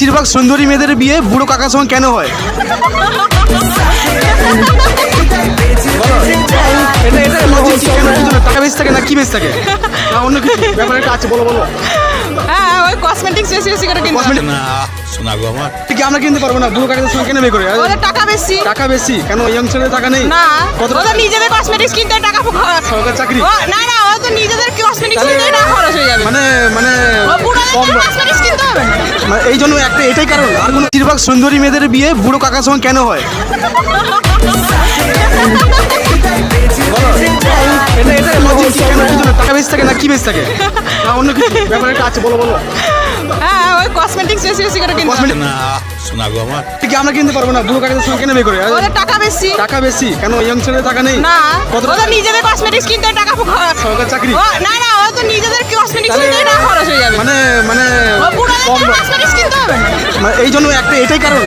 বেশিরভাগ সুন্দরী মেয়েদের বিয়ে বুড়ো কাকার সঙ্গে কেন হয়? এটা লজিক কি? কেন বুঝো না? টাকা বেশি থাকে না কি বেশি থাকে না অন্য কিছু ব্যাপারে একটা আছে, বলো বলো। হ্যাঁ ওই কসমেটিক্স বেশি বেশি করে কিনতে Cosmetic- না শোনা গো আমার ঠিক আমরা কিনতে পারবো না, বুড়ো কাকাদের সঙ্গে কেন বিয়ে করে? ওদের টাকা বেশি টাকা বেশি কেন? ইয়াং ছেলেদের টাকা নেই? না কত ওদের নিজেদের কসমেটিক্স কিনতে টাকা সরকার চাকরি না না ওদের তো নিজেদের কসমেটিক্স কিনতে টাকা খরচ হয়ে যাবে মানে মানে ও বুড়োদের কম কসমেটিক্স কিনতে হবে না মানে এই জন্য একটা এটাই কারণ, আর কোনো বেশিরভাগ সুন্দরী মেয়েদের বিয়ে বুড়ো কাকার সঙ্গে কেন হয়? এটা লজিক কি? কেন বুঝো না? টাকা বেশি থাকে না কি বেশি থাকে না অন্য কিছু ব্যাপারে একটা আছে, বলো বলো। হ্যাঁ ওই কসমেটিক্স বেশি বেশি করে কিনতে Cosmetic- না শোনা গো আমার ঠিক আমরা কিনতে পারবো না, বুড়ো কাকাদের সঙ্গে কেন বিয়ে করে? ওদের টাকা বেশি টাকা বেশি কেন? ইয়াং ছেলেদের টাকা নেই? না কত ওদের নিজেদের কসমেটিক্স কিনতে টাকা সরকার চাকরি না না ওদের তো নিজেদের কসমেটিক্স কিনতে টাকা খরচ হয়ে যাবে মানে মানে ও বুড়োদের কম কসমেটিক্স কিনতে হবে না মানে এই জন্য একটা এটাই কারণ।